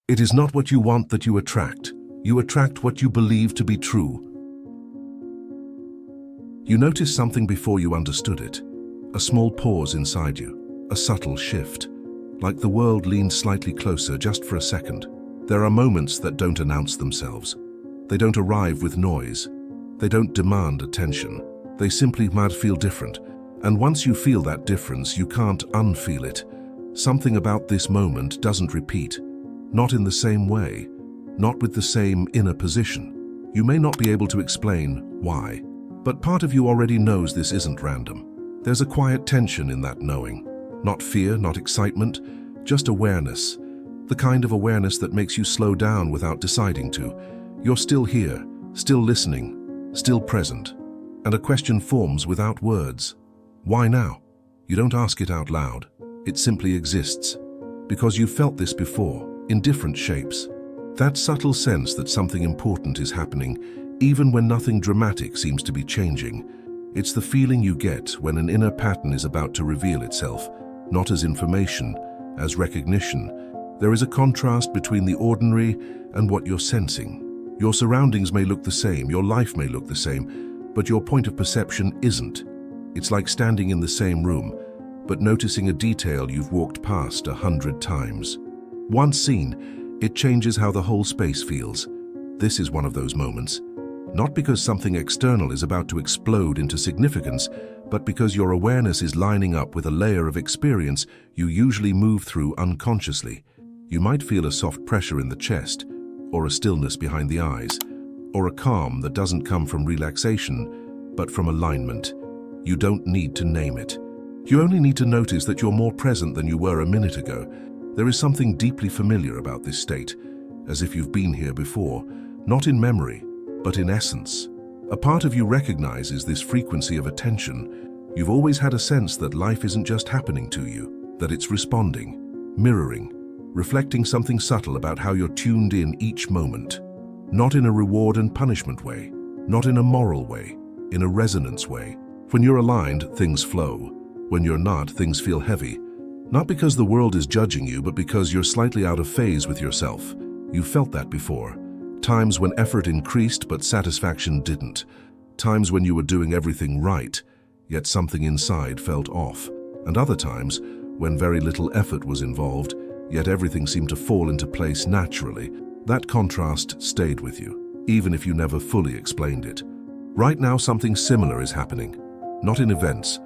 It is not what you want that you attract. You attract what you believe to be true. You notice something before you understood it. A small pause inside you, a subtle shift, like the world leaned slightly closer just for a second. There are moments that don't announce themselves. They don't arrive with noise. They don't demand attention. They simply might feel different. And once you feel that difference, you can't unfeel it. Something about this moment doesn't repeat. Not in the same way. Not with the same inner position. You may not be able to explain why, but part of you already knows this isn't random. There's a quiet tension in that knowing. Not fear, not excitement, just awareness. The kind of awareness that makes you slow down without deciding to. You're still here, still listening, still present. And a question forms without words. Why now? You don't ask it out loud. It simply exists. Because you've felt this before, in different shapes. That subtle sense that something important is happening, even when nothing dramatic seems to be changing. It's the feeling you get when an inner pattern is about to reveal itself, not as information, as recognition. There is a contrast between the ordinary and what you're sensing. Your surroundings may look the same, your life may look the same, but your point of perception isn't. It's like standing in the same room, but noticing a detail you've walked past 100 times. Once seen, it changes how the whole space feels. This is one of those moments. Not because something external is about to explode into significance, but because your awareness is lining up with a layer of experience you usually move through unconsciously. You might feel a soft pressure in the chest, or a stillness behind the eyes, or a calm that doesn't come from relaxation, but from alignment. You don't need to name it. You only need to notice that you're more present than you were a minute ago. There is something deeply familiar about this state, as if you've been here before, not in memory, but in essence. A part of you recognizes this frequency of attention. You've always had a sense that life isn't just happening to you, that it's responding, mirroring, reflecting something subtle about how you're tuned in each moment. Not in a reward and punishment way, not in a moral way, in a resonance way. When you're aligned, things flow. When you're not, things feel heavy. Not because the world is judging you, but because you're slightly out of phase with yourself. You've felt that before. Times when effort increased but satisfaction didn't. Times when you were doing everything right, yet something inside felt off. And other times when very little effort was involved, yet everything seemed to fall into place naturally. That contrast stayed with you, even if you never fully explained it. Right now, something similar is happening. Not in events,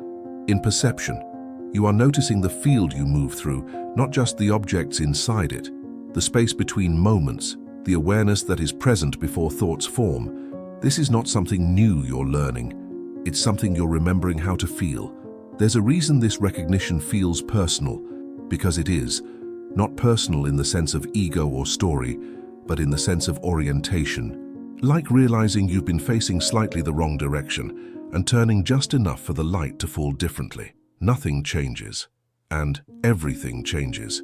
in perception. You are noticing the field you move through, not just the objects inside it. The space between moments, the awareness that is present before thoughts form. This is not something new you're learning. It's something you're remembering how to feel. There's a reason this recognition feels personal, because it is. Not personal in the sense of ego or story, but in the sense of orientation. Like realizing you've been facing slightly the wrong direction and turning just enough for the light to fall differently. Nothing changes, and everything changes.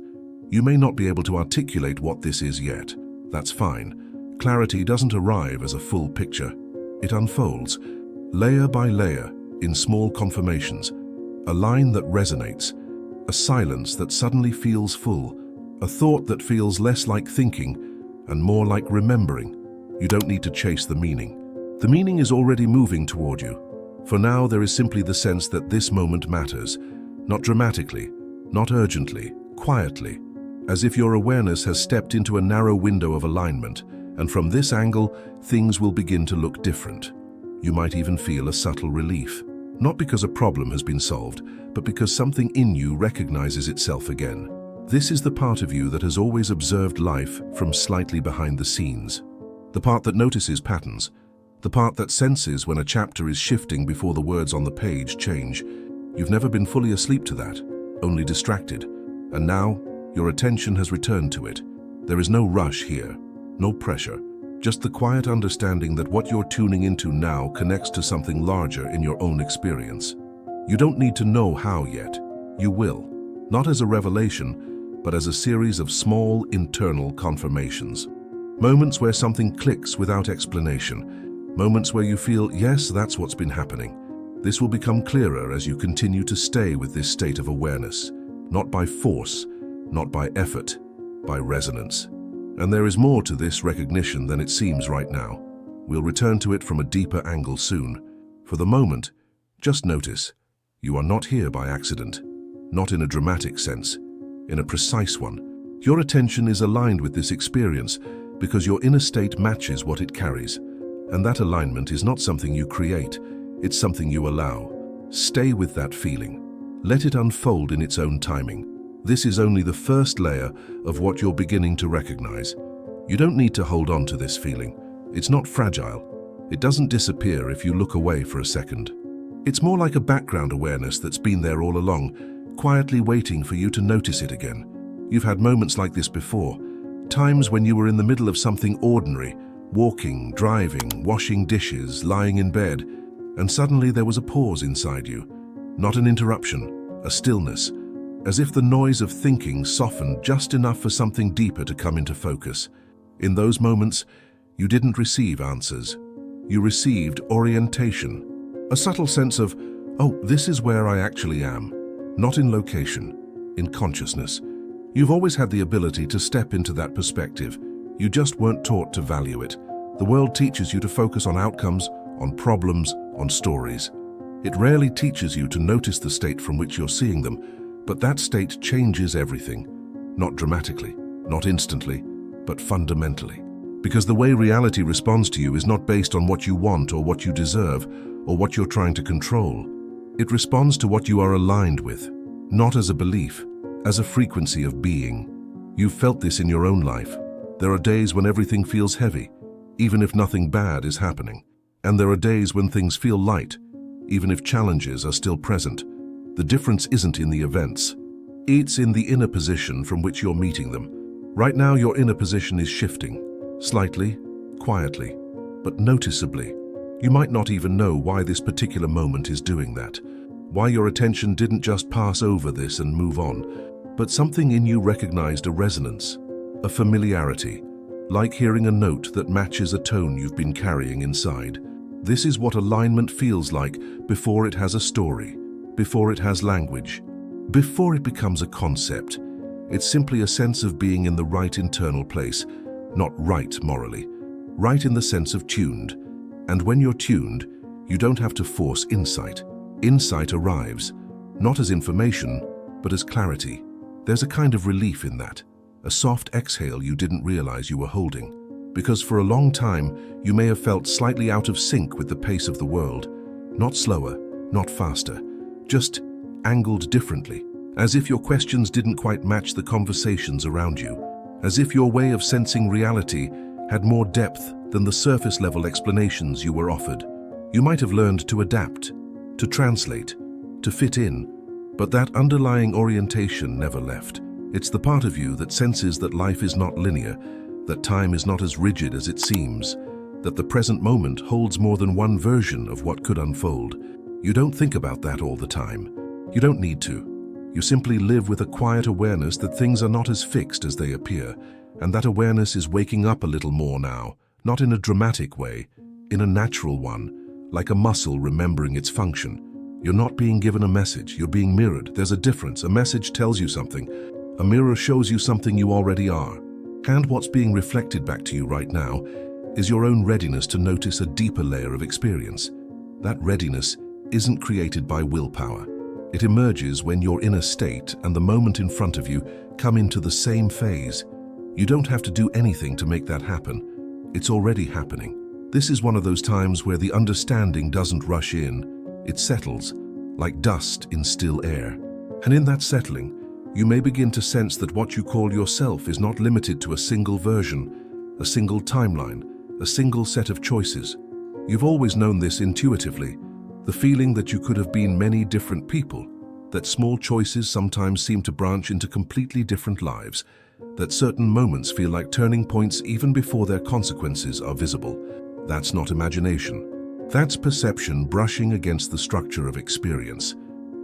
You may not be able to articulate what this is yet. That's fine. Clarity doesn't arrive as a full picture. It unfolds, layer by layer, in small confirmations. A line that resonates, a silence that suddenly feels full, a thought that feels less like thinking and more like remembering. You don't need to chase the meaning. The meaning is already moving toward you. For now, there is simply the sense that this moment matters, not dramatically, not urgently, quietly, as if your awareness has stepped into a narrow window of alignment, and from this angle, things will begin to look different. You might even feel a subtle relief, not because a problem has been solved, but because something in you recognizes itself again. This is the part of you that has always observed life from slightly behind the scenes. The part that notices patterns. The part that senses when a chapter is shifting before the words on the page change. You've never been fully asleep to that, only distracted. And now, your attention has returned to it. There is no rush here, no pressure, just the quiet understanding that what you're tuning into now connects to something larger in your own experience. You don't need to know how yet. You will, not as a revelation, but as a series of small internal confirmations. Moments where something clicks without explanation. Moments where you feel, yes, that's what's been happening. This will become clearer as you continue to stay with this state of awareness, not by force, not by effort, by resonance. And there is more to this recognition than it seems right now. We'll return to it from a deeper angle soon. For the moment, just notice, you are not here by accident, not in a dramatic sense, in a precise one. Your attention is aligned with this experience because your inner state matches what it carries. And that alignment is not something you create, it's something you allow. Stay with that feeling. Let it unfold in its own timing. This is only the first layer of what you're beginning to recognize. You don't need to hold on to this feeling. It's not fragile. It doesn't disappear if you look away for a second. It's more like a background awareness that's been there all along, quietly waiting for you to notice it again. You've had moments like this before, times when you were in the middle of something ordinary, walking, driving, washing dishes, lying in bed, and suddenly there was a pause inside you. Not an interruption, a stillness, as if the noise of thinking softened just enough for something deeper to come into focus. In those moments, you didn't receive answers. You received orientation, a subtle sense of, oh, this is where I actually am, not in location, in consciousness. You've always had the ability to step into that perspective. You just weren't taught to value it. The world teaches you to focus on outcomes, on problems, on stories. It rarely teaches you to notice the state from which you're seeing them, but that state changes everything. Not dramatically, not instantly, but fundamentally. Because the way reality responds to you is not based on what you want or what you deserve or what you're trying to control. It responds to what you are aligned with, not as a belief, as a frequency of being. You've felt this in your own life. There are days when everything feels heavy, even if nothing bad is happening. And there are days when things feel light, even if challenges are still present. The difference isn't in the events. It's in the inner position from which you're meeting them. Right now, your inner position is shifting, slightly, quietly, but noticeably. You might not even know why this particular moment is doing that, why your attention didn't just pass over this and move on, but something in you recognized a resonance, a familiarity, like hearing a note that matches a tone you've been carrying inside. This is what alignment feels like before it has a story, before it has language, before it becomes a concept. It's simply a sense of being in the right internal place, not right morally, right in the sense of tuned. And when you're tuned, you don't have to force insight. Insight arrives, not as information, but as clarity. There's a kind of relief in that, a soft exhale you didn't realize you were holding. Because for a long time, you may have felt slightly out of sync with the pace of the world. Not slower, not faster, just angled differently, as if your questions didn't quite match the conversations around you, as if your way of sensing reality had more depth than the surface-level explanations you were offered. You might have learned to adapt, to translate, to fit in, but that underlying orientation never left. It's the part of you that senses that life is not linear, that time is not as rigid as it seems, that the present moment holds more than one version of what could unfold. You don't think about that all the time. You don't need to. You simply live with a quiet awareness that things are not as fixed as they appear, and that awareness is waking up a little more now, not in a dramatic way, in a natural one, like a muscle remembering its function. You're not being given a message, you're being mirrored. There's a difference. A message tells you something. A mirror shows you something you already are. And what's being reflected back to you right now is your own readiness to notice a deeper layer of experience. That readiness isn't created by willpower. It emerges when your inner state and the moment in front of you come into the same phase. You don't have to do anything to make that happen. It's already happening. This is one of those times where the understanding doesn't rush in. It settles, like dust in still air. And in that settling, you may begin to sense that what you call yourself is not limited to a single version, a single timeline, a single set of choices. You've always known this intuitively, the feeling that you could have been many different people, that small choices sometimes seem to branch into completely different lives, that certain moments feel like turning points even before their consequences are visible. That's not imagination. That's perception brushing against the structure of experience.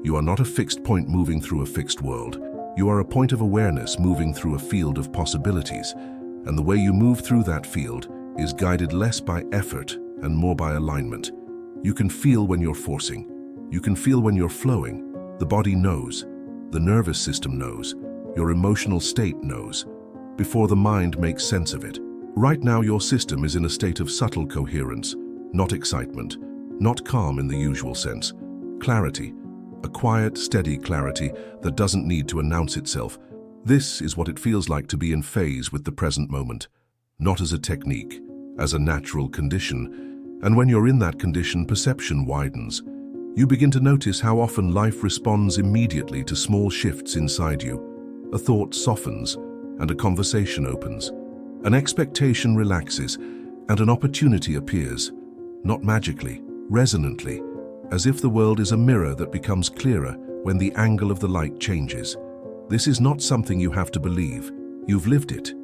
You are not a fixed point moving through a fixed world. You are a point of awareness moving through a field of possibilities, and the way you move through that field is guided less by effort and more by alignment. You can feel when you're forcing. You can feel when you're flowing. The body knows. The nervous system knows. Your emotional state knows. before the mind makes sense of it. Right now, your system is in a state of subtle coherence, not excitement, not calm in the usual sense. Clarity, a quiet, steady clarity that doesn't need to announce itself. This is what it feels like to be in phase with the present moment, not as a technique, as a natural condition. And when you're in that condition, perception widens. You begin to notice how often life responds immediately to small shifts inside you. A thought softens, and a conversation opens. An expectation relaxes, and an opportunity appears, not magically, resonantly, as if the world is a mirror that becomes clearer when the angle of the light changes. This is not something you have to believe. You've lived it.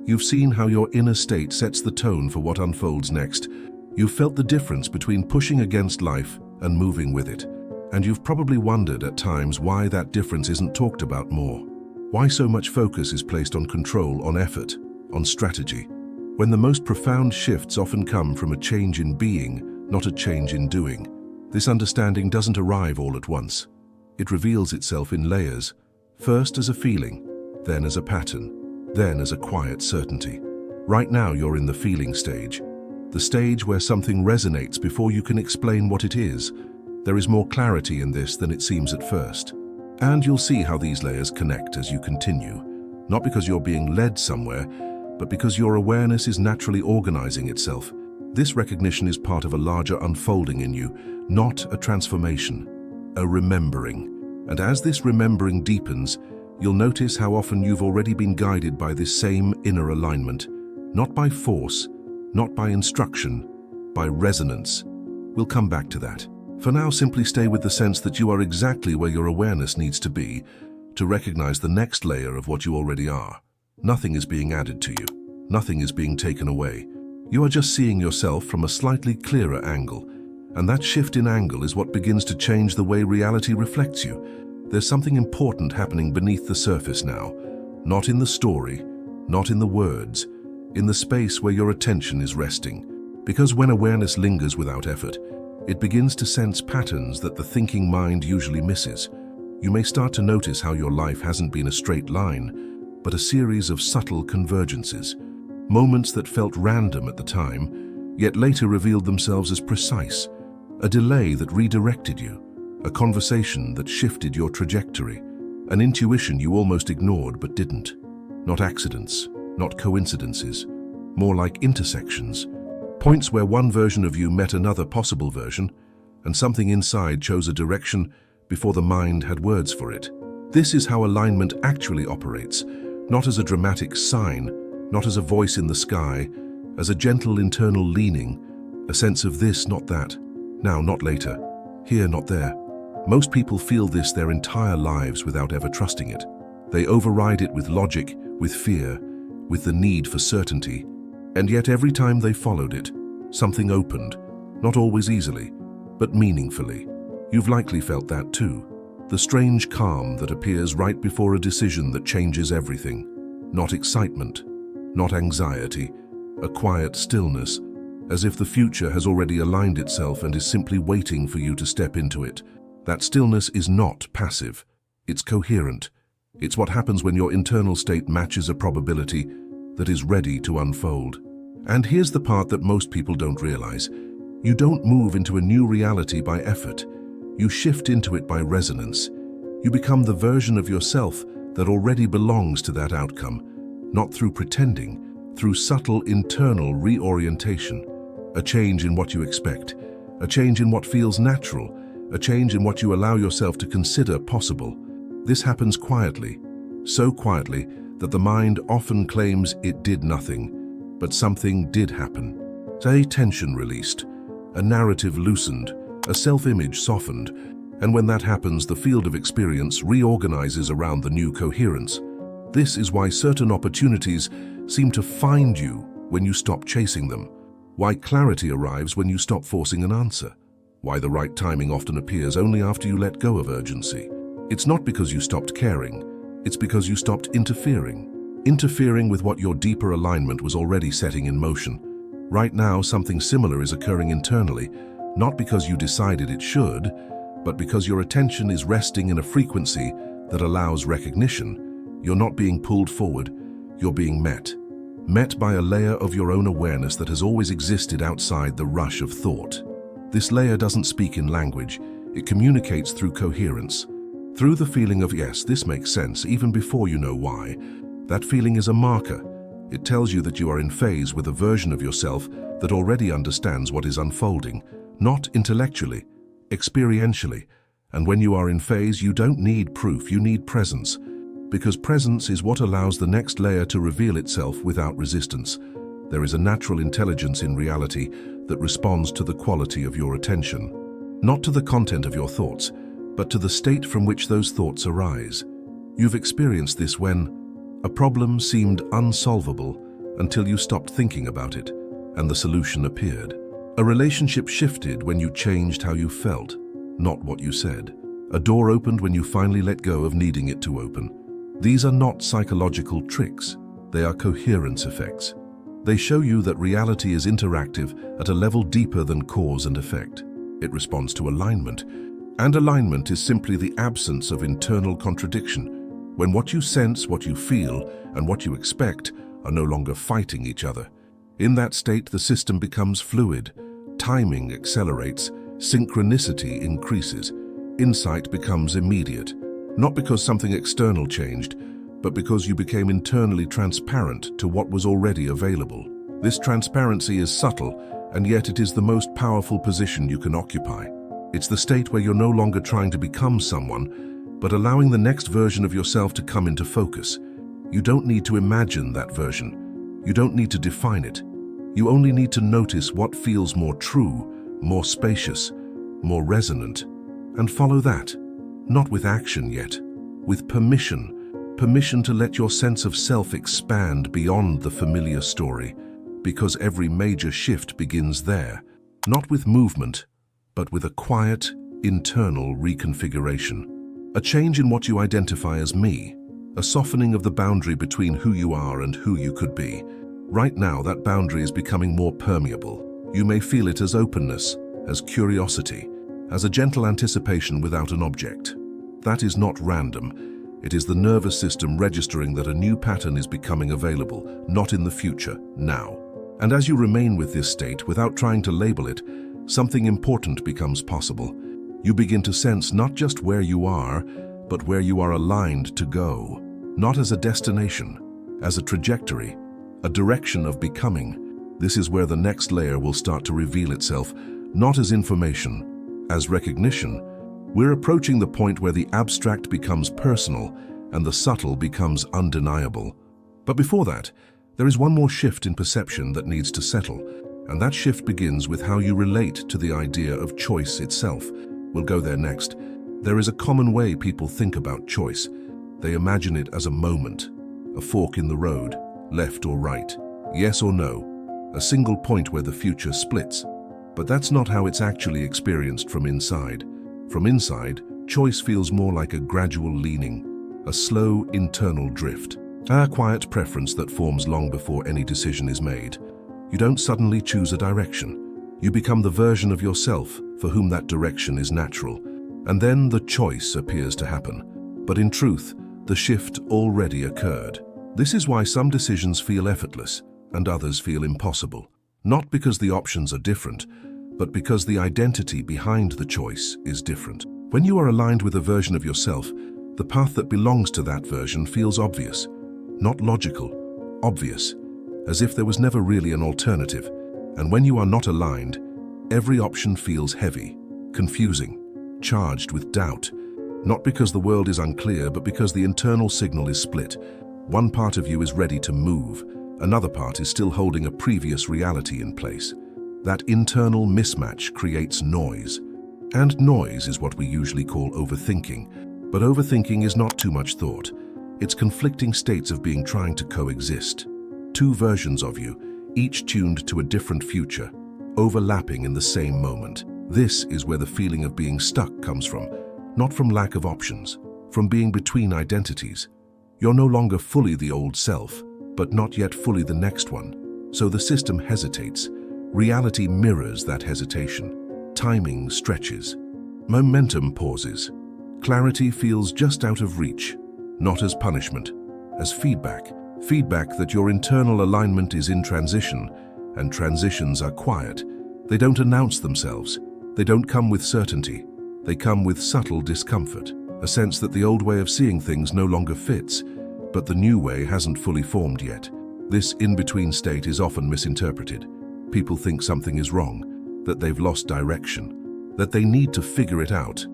You've seen how your inner state sets the tone for what unfolds next. You've felt the difference between pushing against life and moving with it. And you've probably wondered at times why that difference isn't talked about more. Why so much focus is placed on control, on effort, on strategy, when the most profound shifts often come from a change in being, not a change in doing. This understanding doesn't arrive all at once. It reveals itself in layers, first as a feeling, then as a pattern, then as a quiet certainty. Right now you're in the feeling stage, the stage where something resonates before you can explain what it is. There is more clarity in this than it seems at first. And you'll see how these layers connect as you continue, not because you're being led somewhere, but because your awareness is naturally organizing itself. This recognition is part of a larger unfolding in you, not a transformation, a remembering. And as this remembering deepens, you'll notice how often you've already been guided by this same inner alignment, not by force, not by instruction, by resonance. We'll come back to that. For now, simply stay with the sense that you are exactly where your awareness needs to be to recognize the next layer of what you already are. Nothing is being added to you. Nothing is being taken away. You are just seeing yourself from a slightly clearer angle, and that shift in angle is what begins to change the way reality reflects you. There's something important happening beneath the surface now, not in the story, not in the words, in the space where your attention is resting. Because when awareness lingers without effort, it begins to sense patterns that the thinking mind usually misses. You may start to notice how your life hasn't been a straight line, but a series of subtle convergences. Moments that felt random at the time, yet later revealed themselves as precise. A delay that redirected you. A conversation that shifted your trajectory. An intuition you almost ignored but didn't. Not accidents, not coincidences. More like intersections. Points where one version of you met another possible version, and something inside chose a direction before the mind had words for it. This is how alignment actually operates, not as a dramatic sign, not as a voice in the sky, as a gentle internal leaning, a sense of this, not that, now, not later, here, not there. Most people feel this their entire lives without ever trusting it. They override it with logic, with fear, with the need for certainty. And yet every time they followed it, something opened, not always easily, but meaningfully. You've likely felt that too. The strange calm that appears right before a decision that changes everything. Not excitement, not anxiety, a quiet stillness, as if the future has already aligned itself and is simply waiting for you to step into it. That stillness is not passive, it's coherent. It's what happens when your internal state matches a probability that is ready to unfold. And here's the part that most people don't realize. You don't move into a new reality by effort. You shift into it by resonance. You become the version of yourself that already belongs to that outcome, not through pretending, through subtle internal reorientation. A change in what you expect, a change in what feels natural, a change in what you allow yourself to consider possible. This happens quietly, so quietly that the mind often claims it did nothing, but something did happen. Say tension released, a narrative loosened, a self-image softened, and when that happens, the field of experience reorganizes around the new coherence. This is why certain opportunities seem to find you when you stop chasing them, why clarity arrives when you stop forcing an answer, why the right timing often appears only after you let go of urgency. It's not because you stopped caring, it's because you stopped interfering with what your deeper alignment was already setting in motion. Right now, something similar is occurring internally, not because you decided it should, but because your attention is resting in a frequency that allows recognition. You're not being pulled forward, you're being met. Met by a layer of your own awareness that has always existed outside the rush of thought. This layer doesn't speak in language, it communicates through coherence. Through the feeling of, yes, this makes sense, even before you know why. That feeling is a marker. It tells you that you are in phase with a version of yourself that already understands what is unfolding, not intellectually, experientially. And when you are in phase, you don't need proof, you need presence. Because presence is what allows the next layer to reveal itself without resistance. There is a natural intelligence in reality that responds to the quality of your attention. Not to the content of your thoughts, but to the state from which those thoughts arise. You've experienced this when a problem seemed unsolvable until you stopped thinking about it, and the solution appeared. A relationship shifted when you changed how you felt, not what you said. A door opened when you finally let go of needing it to open. These are not psychological tricks, they are coherence effects. They show you that reality is interactive at a level deeper than cause and effect. It responds to alignment, and alignment is simply the absence of internal contradiction, when what you sense, what you feel, and what you expect are no longer fighting each other. In that state, the system becomes fluid, timing accelerates, synchronicity increases, insight becomes immediate, not because something external changed, but because you became internally transparent to what was already available. This transparency is subtle, and yet it is the most powerful position you can occupy. It's the state where you're no longer trying to become someone, but allowing the next version of yourself to come into focus. You don't need to imagine that version. You don't need to define it. You only need to notice what feels more true, more spacious, more resonant, and follow that. Not with action yet, with permission. Permission to let your sense of self expand beyond the familiar story, because every major shift begins there, not with movement, but with a quiet, internal reconfiguration. A change in what you identify as me, a softening of the boundary between who you are and who you could be. Right now, that boundary is becoming more permeable. You may feel it as openness, as curiosity, as a gentle anticipation without an object. That is not random. It is the nervous system registering that a new pattern is becoming available, not in the future, now. And as you remain with this state without trying to label it, something important becomes possible. You begin to sense not just where you are, but where you are aligned to go. Not as a destination, as a trajectory, a direction of becoming. This is where the next layer will start to reveal itself, not as information, as recognition. We're approaching the point where the abstract becomes personal and the subtle becomes undeniable. But before that, there is one more shift in perception that needs to settle, and that shift begins with how you relate to the idea of choice itself. We'll go there next. There is a common way people think about choice. They imagine it as a moment, a fork in the road, left or right, yes or no, a single point where the future splits. But that's not how it's actually experienced from inside. From inside, choice feels more like a gradual leaning, a slow internal drift, a quiet preference that forms long before any decision is made. You don't suddenly choose a direction. You become the version of yourself for whom that direction is natural, and then the choice appears to happen. But in truth, the shift already occurred. This is why some decisions feel effortless and others feel impossible. Not because the options are different, but because the identity behind the choice is different. When you are aligned with a version of yourself, the path that belongs to that version feels obvious, not logical, obvious, as if there was never really an alternative. And when you are not aligned, every option feels heavy, confusing, charged with doubt, not because the world is unclear, but because the internal signal is split. One part of you is ready to move, another part is still holding a previous reality in place. That internal mismatch creates noise. And noise is what we usually call overthinking. But overthinking is not too much thought. It's conflicting states of being trying to coexist. Two versions of you, each tuned to a different future, overlapping in the same moment. This is where the feeling of being stuck comes from, not from lack of options, from being between identities. You're no longer fully the old self, but not yet fully the next one. So the system hesitates. Reality mirrors that hesitation. Timing stretches. Momentum pauses. Clarity feels just out of reach, not as punishment, as feedback. Feedback that your internal alignment is in transition, and transitions are quiet. They don't announce themselves. They don't come with certainty. They come with subtle discomfort, a sense that the old way of seeing things no longer fits, but the new way hasn't fully formed yet. This in-between state is often misinterpreted. People think something is wrong, that they've lost direction, that they need to figure it out.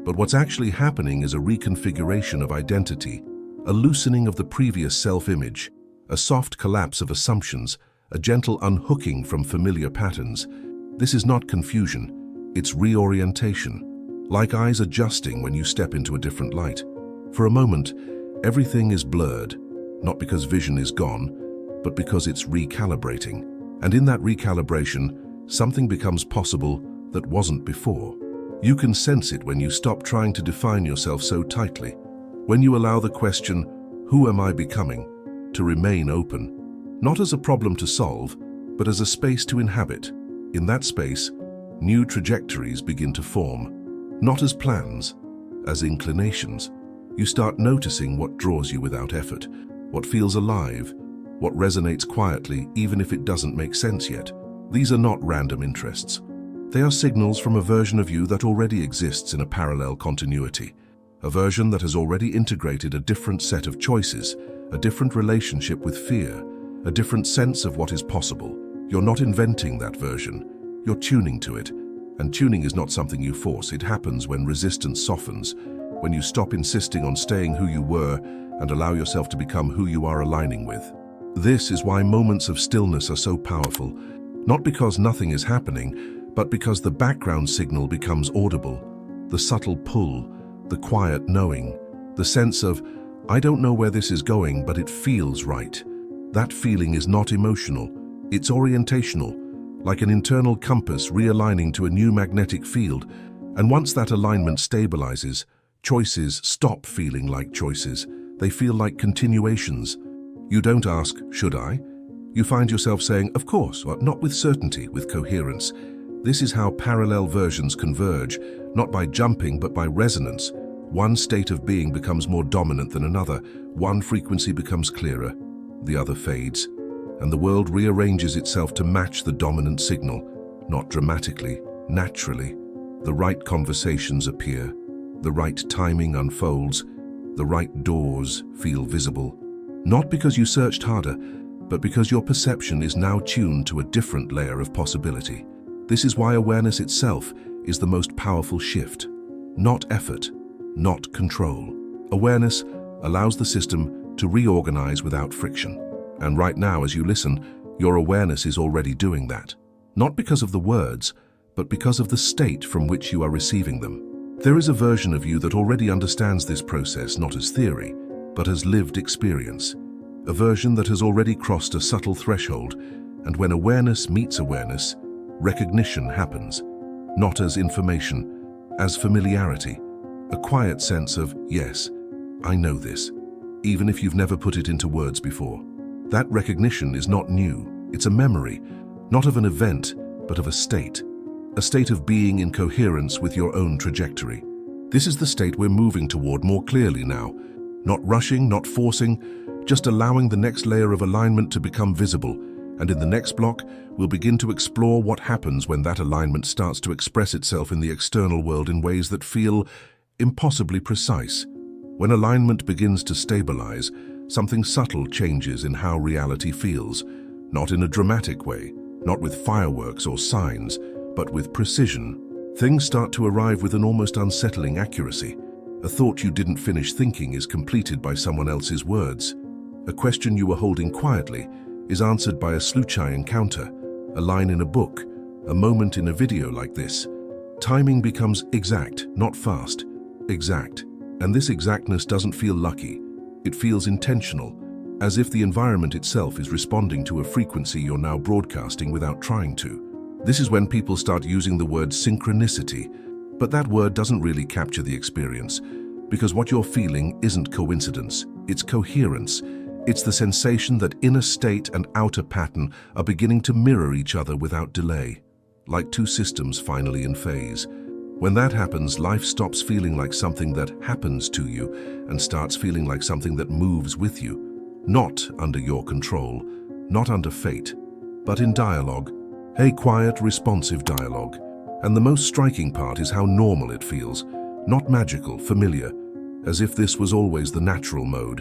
But what's actually happening is a reconfiguration of identity, a loosening of the previous self-image, a soft collapse of assumptions, a gentle unhooking from familiar patterns. This is not confusion, it's reorientation, like eyes adjusting when you step into a different light. For a moment, everything is blurred, not because vision is gone, but because it's recalibrating. And in that recalibration, something becomes possible that wasn't before. You can sense it when you stop trying to define yourself so tightly, when you allow the question, "Who am I becoming?" to remain open, not as a problem to solve, but as a space to inhabit. In that space, new trajectories begin to form, not as plans, as inclinations. You start noticing what draws you without effort, what feels alive, what resonates quietly even if it doesn't make sense yet. These are not random interests. They are signals from a version of you that already exists in a parallel continuity, a version that has already integrated a different set of choices, a different relationship with fear, a different sense of what is possible. You're not inventing that version, you're tuning to it. And tuning is not something you force. It happens when resistance softens, when you stop insisting on staying who you were and allow yourself to become who you are aligning with. This is why moments of stillness are so powerful, not because nothing is happening, but because the background signal becomes audible, the subtle pull, the quiet knowing, the sense of, "I don't know where this is going, but it feels right." That feeling is not emotional, it's orientational, like an internal compass realigning to a new magnetic field. And once that alignment stabilizes, choices stop feeling like choices. They feel like continuations. You don't ask, "Should I?" You find yourself saying, "Of course," or not with certainty, with coherence. This is how parallel versions converge, not by jumping but by resonance. One state of being becomes more dominant than another, one frequency becomes clearer, the other fades, and the world rearranges itself to match the dominant signal, not dramatically, naturally. The right conversations appear, the right timing unfolds, the right doors feel visible. Not because you searched harder, but because your perception is now tuned to a different layer of possibility. This is why awareness itself is the most powerful shift. Not effort, not control. Awareness allows the system to reorganize without friction. And right now, as you listen, your awareness is already doing that. Not because of the words, but because of the state from which you are receiving them. There is a version of you that already understands this process not as theory, but as lived experience. A version that has already crossed a subtle threshold, and when awareness meets awareness, recognition happens, not as information, as familiarity, a quiet sense of, "Yes, I know this," even if you've never put it into words before. That recognition is not new, it's a memory, not of an event, but of a state of being in coherence with your own trajectory. This is the state we're moving toward more clearly now, not rushing, not forcing, just allowing the next layer of alignment to become visible. And in the next block, we'll begin to explore what happens when that alignment starts to express itself in the external world in ways that feel impossibly precise. When alignment begins to stabilize, something subtle changes in how reality feels, not in a dramatic way, not with fireworks or signs, but with precision. Things start to arrive with an almost unsettling accuracy. A thought you didn't finish thinking is completed by someone else's words. A question you were holding quietly is answered by a sluchai encounter, a line in a book, a moment in a video like this. Timing becomes exact, not fast, exact. And this exactness doesn't feel lucky. It feels intentional, as if the environment itself is responding to a frequency you're now broadcasting without trying to. This is when people start using the word synchronicity, but that word doesn't really capture the experience, because what you're feeling isn't coincidence, it's coherence. It's the sensation that inner state and outer pattern are beginning to mirror each other without delay, like two systems finally in phase. When that happens, life stops feeling like something that happens to you and starts feeling like something that moves with you. not under your control, not under fate, but in dialogue, a quiet, responsive dialogue. And the most striking part is how normal it feels, not magical, familiar, as if this was always the natural mode,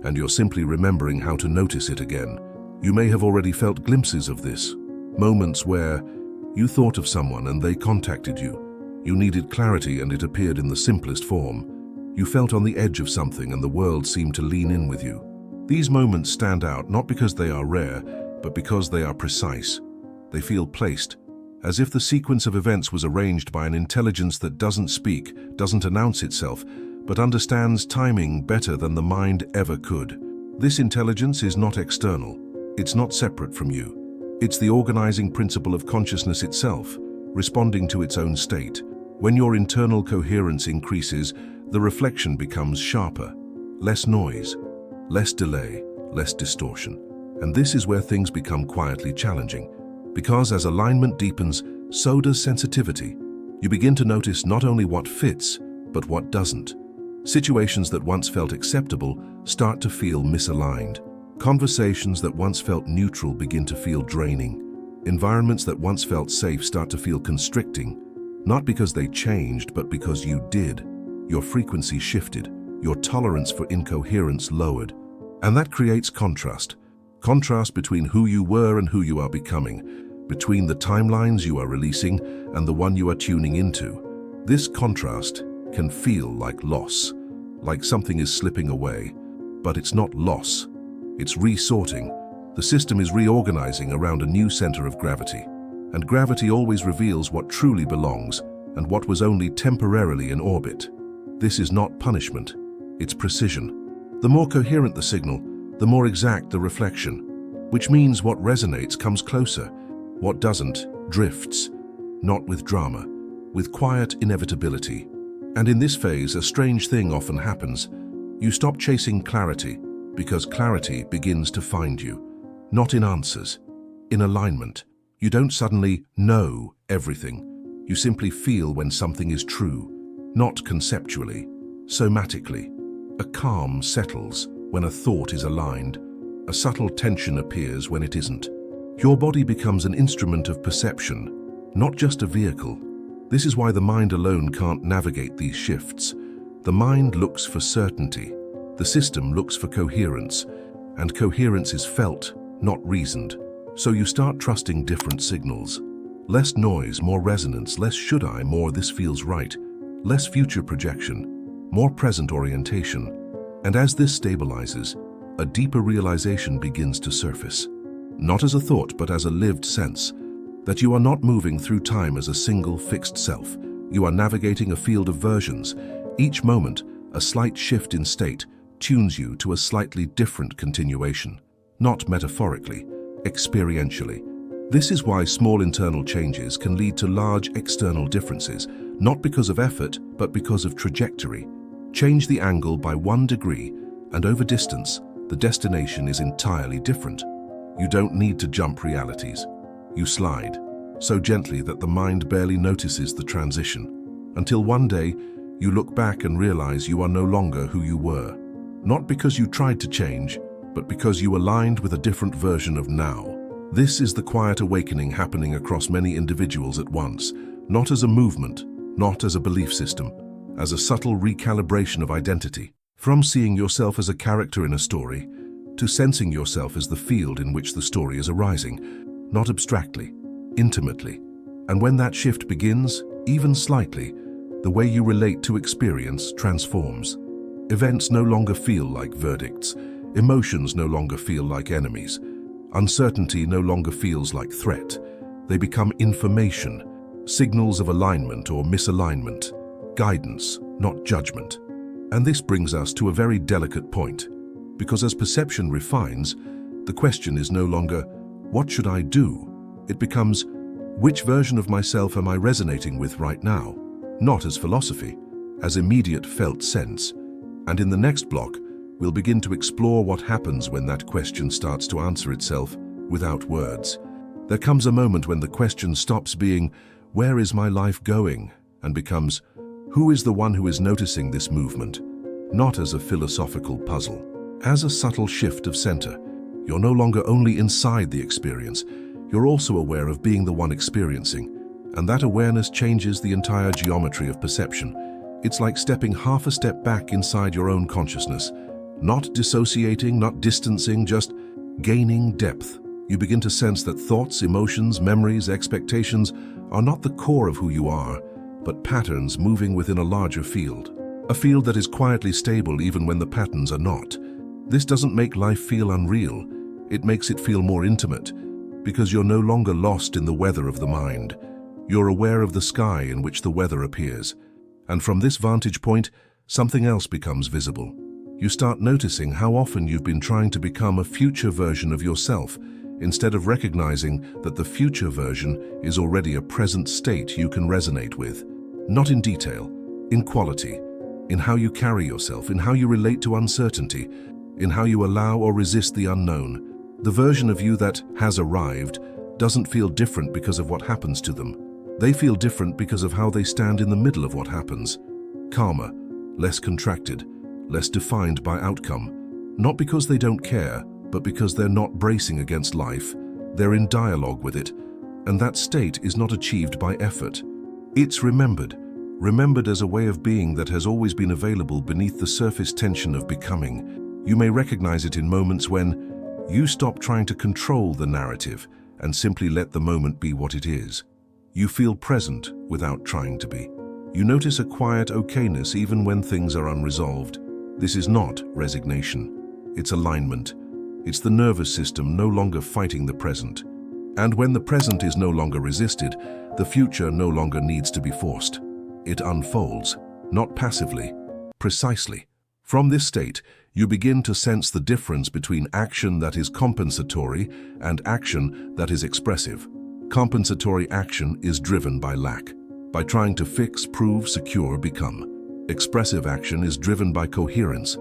and you're simply remembering how to notice it again. You may have already felt glimpses of this, moments where you thought of someone and they contacted you. You needed clarity and it appeared in the simplest form. You felt on the edge of something and the world seemed to lean in with you. These moments stand out not because they are rare, but because they are precise. They feel placed, as if the sequence of events was arranged by an intelligence that doesn't speak, doesn't announce itself, but understands timing better than the mind ever could. This intelligence is not external. It's not separate from you. It's the organizing principle of consciousness itself, responding to its own state. When your internal coherence increases, the reflection becomes sharper, less noise, less delay, less distortion. And this is where things become quietly challenging. Because as alignment deepens, so does sensitivity. You begin to notice not only what fits, but what doesn't. Situations that once felt acceptable start to feel misaligned. Conversations that once felt neutral begin to feel draining. Environments that once felt safe start to feel constricting, not because they changed, but because you did. Your frequency shifted, your tolerance for incoherence lowered. And that creates contrast. Contrast between who you were and who you are becoming, between the timelines you are releasing and the one you are tuning into. This contrast can feel like loss, like something is slipping away, but it's not loss. It's resorting. The system is reorganizing around a new center of gravity, and gravity always reveals what truly belongs and what was only temporarily in orbit. This is not punishment, it's precision. The more coherent the signal, the more exact the reflection, which means what resonates comes closer, what doesn't drifts, not with drama, with quiet inevitability. And in this phase, a strange thing often happens. You stop chasing clarity because clarity begins to find you, not in answers, in alignment. You don't suddenly know everything. You simply feel when something is true, not conceptually, somatically. A calm settles when a thought is aligned. A subtle tension appears when it isn't. Your body becomes an instrument of perception, not just a vehicle. This is why the mind alone can't navigate these shifts. The mind looks for certainty. The system looks for coherence, and coherence is felt, not reasoned. So you start trusting different signals. Less noise, more resonance, less should I, more this feels right. Less future projection, more present orientation. And as this stabilizes, a deeper realization begins to surface. Not as a thought, but as a lived sense, that you are not moving through time as a single fixed self. You are navigating a field of versions. Each moment, a slight shift in state tunes you to a slightly different continuation. Not metaphorically, experientially. This is why small internal changes can lead to large external differences, not because of effort, but because of trajectory. Change the angle by 1 degree, and over distance, the destination is entirely different. You don't need to jump realities. You slide, so gently that the mind barely notices the transition, until one day you look back and realize you are no longer who you were. Not because you tried to change, but because you aligned with a different version of now. This is the quiet awakening happening across many individuals at once, not as a movement, not as a belief system, as a subtle recalibration of identity. From seeing yourself as a character in a story, to sensing yourself as the field in which the story is arising, not abstractly, intimately. And when that shift begins, even slightly, the way you relate to experience transforms. Events no longer feel like verdicts. Emotions no longer feel like enemies. Uncertainty no longer feels like threat. They become information, signals of alignment or misalignment, guidance, not judgment. And this brings us to a very delicate point, because as perception refines, the question is no longer, what should I do? It becomes, which version of myself am I resonating with right now? Not as philosophy, as immediate felt sense. And in the next block, we'll begin to explore what happens when that question starts to answer itself without words. There comes a moment when the question stops being, where is my life going? And becomes, who is the one who is noticing this movement? Not as a philosophical puzzle, as a subtle shift of center. You're no longer only inside the experience, you're also aware of being the one experiencing, and that awareness changes the entire geometry of perception. It's like stepping half a step back inside your own consciousness, not dissociating, not distancing, just gaining depth. You begin to sense that thoughts, emotions, memories, expectations are not the core of who you are, but patterns moving within a larger field. A field that is quietly stable even when the patterns are not. This doesn't make life feel unreal. It makes it feel more intimate, because you're no longer lost in the weather of the mind. You're aware of the sky in which the weather appears. And from this vantage point, something else becomes visible. You start noticing how often you've been trying to become a future version of yourself, instead of recognizing that the future version is already a present state you can resonate with. Not in detail, in quality, in how you carry yourself, in how you relate to uncertainty, in how you allow or resist the unknown. The version of you that has arrived doesn't feel different because of what happens to them. They feel different because of how they stand in the middle of what happens. Calmer, less contracted, less defined by outcome. Not because they don't care, but because they're not bracing against life. They're in dialogue with it, and that state is not achieved by effort. It's remembered as a way of being that has always been available beneath the surface tension of becoming. You may recognize it in moments when you stop trying to control the narrative and simply let the moment be what it is. You feel present without trying to be. You notice a quiet okayness even when things are unresolved. This is not resignation. It's alignment. It's the nervous system no longer fighting the present. And when the present is no longer resisted, the future no longer needs to be forced. It unfolds, not passively, precisely. From this state, you begin to sense the difference between action that is compensatory and action that is expressive. Compensatory action is driven by lack, by trying to fix, prove, secure, become. Expressive action is driven by coherence,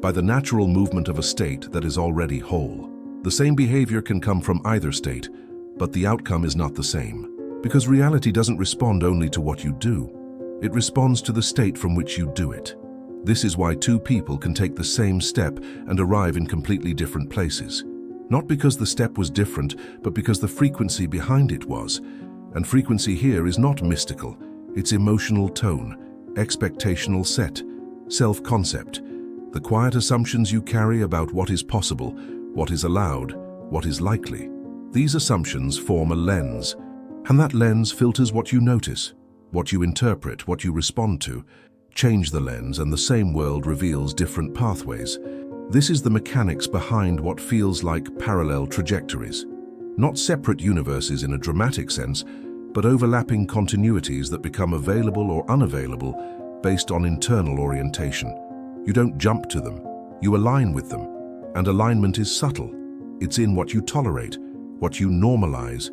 by the natural movement of a state that is already whole. The same behavior can come from either state, but the outcome is not the same. Because reality doesn't respond only to what you do. It responds to the state from which you do it. This is why two people can take the same step and arrive in completely different places. Not because the step was different, but because the frequency behind it was. And frequency here is not mystical. It's emotional tone, expectational set, self-concept. The quiet assumptions you carry about what is possible, what is allowed, what is likely. These assumptions form a lens, and that lens filters what you notice, what you interpret, what you respond to. Change the lens and the same world reveals different pathways. This is the mechanics behind what feels like parallel trajectories. Not separate universes in a dramatic sense, but overlapping continuities that become available or unavailable based on internal orientation. You don't jump to them, you align with them. And alignment is subtle. It's in what you tolerate, what you normalize,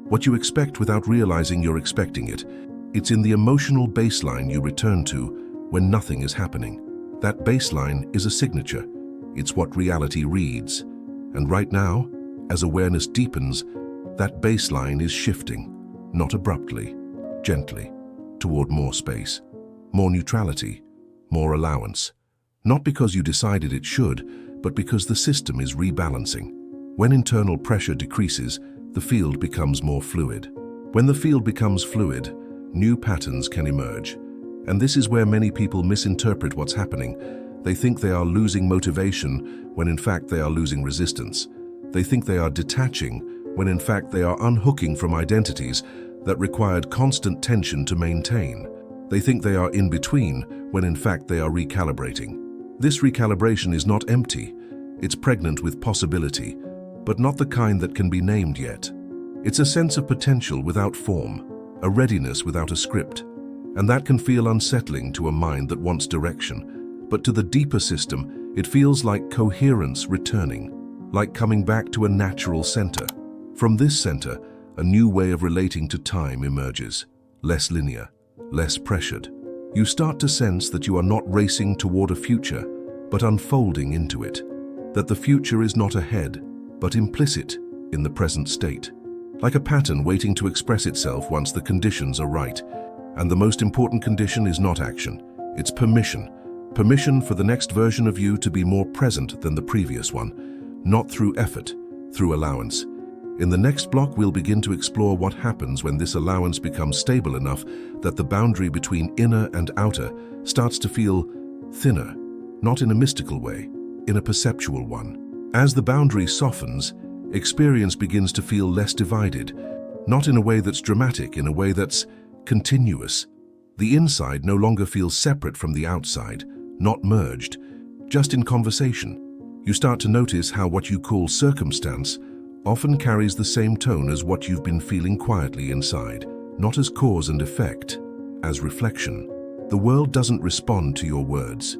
what you expect without realizing you're expecting it. It's in the emotional baseline you return to when nothing is happening. That baseline is a signature. It's what reality reads. And right now, as awareness deepens, that baseline is shifting, not abruptly, gently, toward more space, more neutrality, more allowance. Not because you decided it should, but because the system is rebalancing. When internal pressure decreases, the field becomes more fluid. When the field becomes fluid, new patterns can emerge. And this is where many people misinterpret what's happening. They think they are losing motivation when in fact they are losing resistance. They think they are detaching when in fact they are unhooking from identities that required constant tension to maintain. They think they are in between when in fact they are recalibrating. This recalibration is not empty. It's pregnant with possibility, but not the kind that can be named yet. It's a sense of potential without form, a readiness without a script. And that can feel unsettling to a mind that wants direction. But to the deeper system, it feels like coherence returning, like coming back to a natural center. From this center, a new way of relating to time emerges, less linear, less pressured. You start to sense that you are not racing toward a future, but unfolding into it. That the future is not ahead, but implicit in the present state. Like a pattern waiting to express itself once the conditions are right. And the most important condition is not action, it's permission. Permission for the next version of you to be more present than the previous one, not through effort, through allowance. In the next block, we'll begin to explore what happens when this allowance becomes stable enough that the boundary between inner and outer starts to feel thinner, not in a mystical way, in a perceptual one. As the boundary softens, experience begins to feel less divided, not in a way that's dramatic, in a way that's continuous. The inside no longer feels separate from the outside, not merged, just in conversation. You start to notice how what you call circumstance often carries the same tone as what you've been feeling quietly inside, not as cause and effect, as reflection. The world doesn't respond to your words.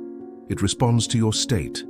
It responds to your state.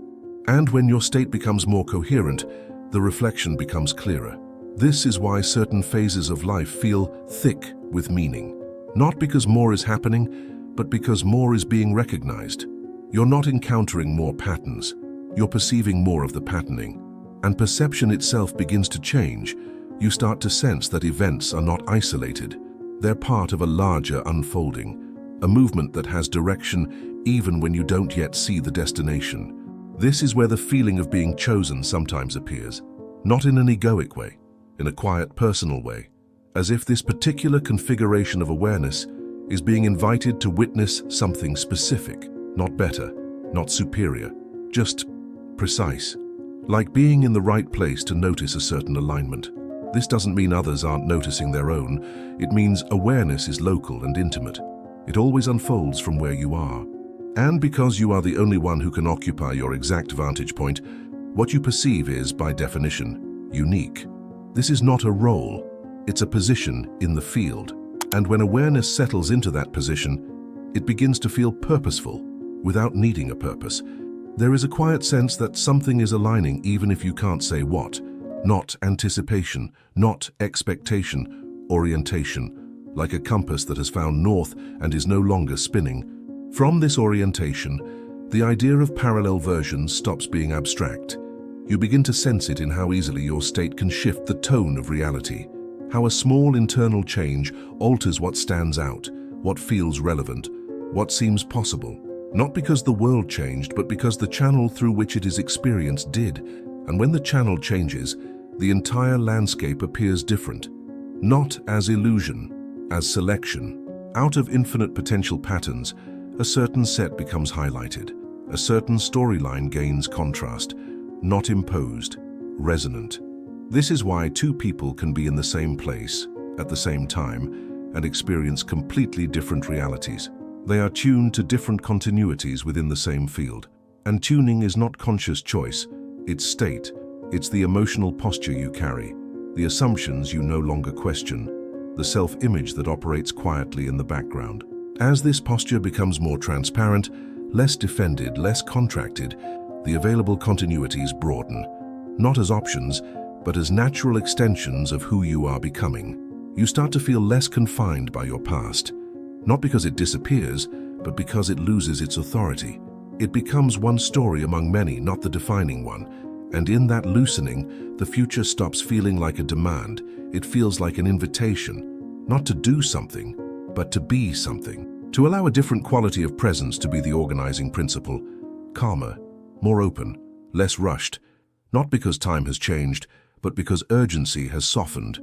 And when your state becomes more coherent, the reflection becomes clearer. This is why certain phases of life feel thick with meaning. Not because more is happening, but because more is being recognized. You're not encountering more patterns. You're perceiving more of the patterning. And perception itself begins to change. You start to sense that events are not isolated. They're part of a larger unfolding, a movement that has direction even when you don't yet see the destination. This is where the feeling of being chosen sometimes appears, not in an egoic way, in a quiet, personal way, as if this particular configuration of awareness is being invited to witness something specific, not better, not superior, just precise. Like being in the right place to notice a certain alignment. This doesn't mean others aren't noticing their own. It means awareness is local and intimate. It always unfolds from where you are. And because you are the only one who can occupy your exact vantage point, what you perceive is, by definition, unique. This is not a role, it's a position in the field. And when awareness settles into that position, it begins to feel purposeful, without needing a purpose. There is a quiet sense that something is aligning even if you can't say what. Not anticipation, not expectation, orientation, like a compass that has found north and is no longer spinning. From this orientation, the idea of parallel versions stops being abstract. You begin to sense it in how easily your state can shift the tone of reality, how a small internal change alters what stands out, what feels relevant, what seems possible. Not because the world changed, but because the channel through which it is experienced did. And when the channel changes, the entire landscape appears different. Not as illusion, as selection. Out of infinite potential patterns, a certain set becomes highlighted. A certain storyline gains contrast, not imposed, resonant. This is why two people can be in the same place, at the same time, and experience completely different realities. They are tuned to different continuities within the same field. And tuning is not conscious choice, it's state. It's the emotional posture you carry, the assumptions you no longer question, the self-image that operates quietly in the background. As this posture becomes more transparent, less defended, less contracted, the available continuities broaden, not as options, but as natural extensions of who you are becoming. You start to feel less confined by your past, not because it disappears, but because it loses its authority. It becomes one story among many, not the defining one. And in that loosening, the future stops feeling like a demand. It feels like an invitation, not to do something, but to be something. To allow a different quality of presence to be the organizing principle, calmer, more open, less rushed, not because time has changed, but because urgency has softened.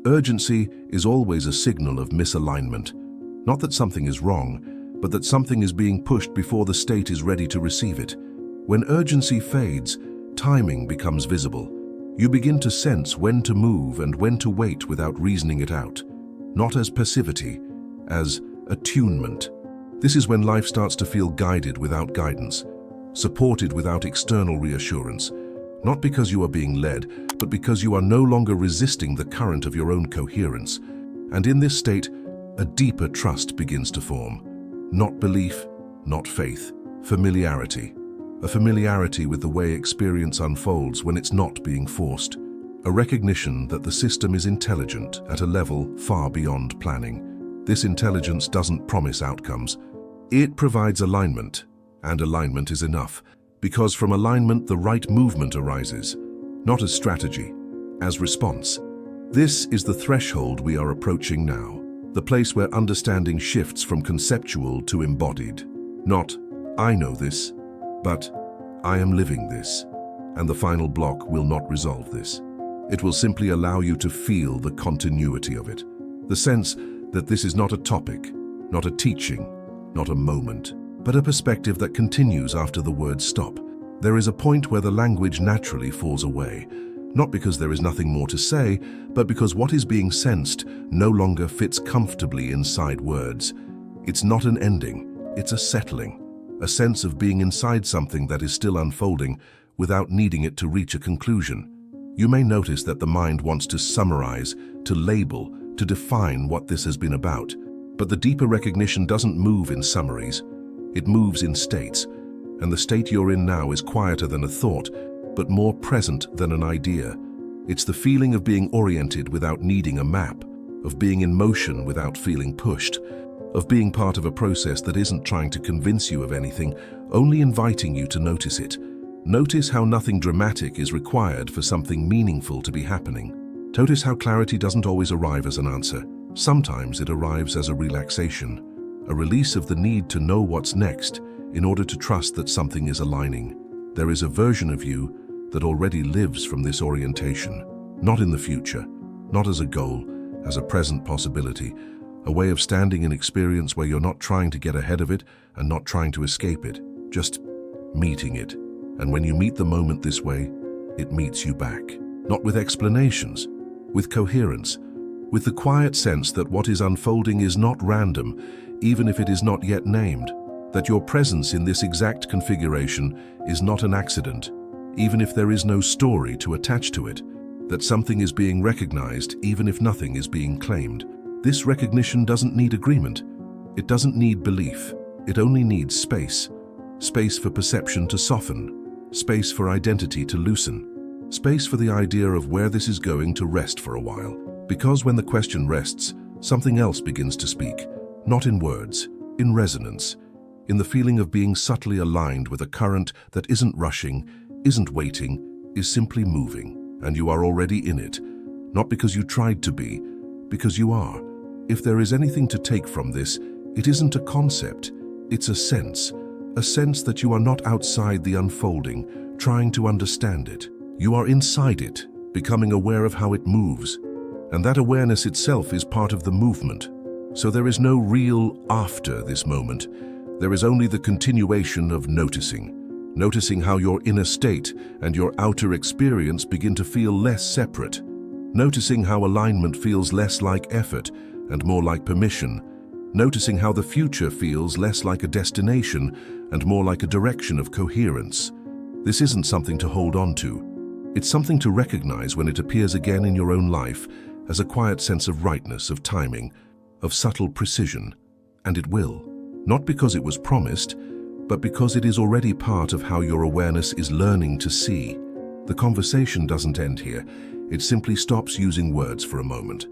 Urgency is always a signal of misalignment. Not that something is wrong, but that something is being pushed before the state is ready to receive it. When urgency fades, timing becomes visible. You begin to sense when to move and when to wait without reasoning it out. Not as passivity, as attunement. This is when life starts to feel guided without guidance, supported without external reassurance, not because you are being led, but because you are no longer resisting the current of your own coherence. And in this state, a deeper trust begins to form. Not belief, not faith, familiarity. A familiarity with the way experience unfolds when it's not being forced. A recognition that the system is intelligent at a level far beyond planning. This intelligence doesn't promise outcomes. It provides alignment, and alignment is enough, because from alignment the right movement arises, not as strategy, as response. This is the threshold we are approaching now, the place where understanding shifts from conceptual to embodied, not I know this, but I am living this, and the final block will not resolve this. It will simply allow you to feel the continuity of it, the sense that this is not a topic, not a teaching, not a moment, but a perspective that continues after the words stop. There is a point where the language naturally falls away, not because there is nothing more to say, but because what is being sensed no longer fits comfortably inside words. It's not an ending, it's a settling, a sense of being inside something that is still unfolding without needing it to reach a conclusion. You may notice that the mind wants to summarize, to label, to define what this has been about. But the deeper recognition doesn't move in summaries. It moves in states. And the state you're in now is quieter than a thought, but more present than an idea. It's the feeling of being oriented without needing a map, of being in motion without feeling pushed, of being part of a process that isn't trying to convince you of anything, only inviting you to notice it. Notice how nothing dramatic is required for something meaningful to be happening. Notice how clarity doesn't always arrive as an answer. Sometimes it arrives as a relaxation, a release of the need to know what's next in order to trust that something is aligning. There is a version of you that already lives from this orientation, not in the future, not as a goal, as a present possibility, a way of standing in experience where you're not trying to get ahead of it and not trying to escape it, just meeting it. And when you meet the moment this way, it meets you back, not with explanations, with coherence, with the quiet sense that what is unfolding is not random, even if it is not yet named, that your presence in this exact configuration is not an accident, even if there is no story to attach to it, that something is being recognized even if nothing is being claimed. This recognition doesn't need agreement. It doesn't need belief. It only needs space. Space for perception to soften. Space for identity to loosen. Space for the idea of where this is going to rest for a while. Because when the question rests, something else begins to speak. Not in words, in resonance. In the feeling of being subtly aligned with a current that isn't rushing, isn't waiting, is simply moving. And you are already in it. Not because you tried to be, because you are. If there is anything to take from this, it isn't a concept, it's a sense that you are not outside the unfolding, trying to understand it. You are inside it, becoming aware of how it moves. And that awareness itself is part of the movement. So there is no real after this moment. There is only the continuation of noticing. Noticing how your inner state and your outer experience begin to feel less separate. Noticing how alignment feels less like effort and more like permission. Noticing how the future feels less like a destination and more like a direction of coherence. This isn't something to hold on to. It's something to recognize when it appears again in your own life as a quiet sense of rightness, of timing, of subtle precision. And it will. Not because it was promised, but because it is already part of how your awareness is learning to see. The conversation doesn't end here. It simply stops using words for a moment.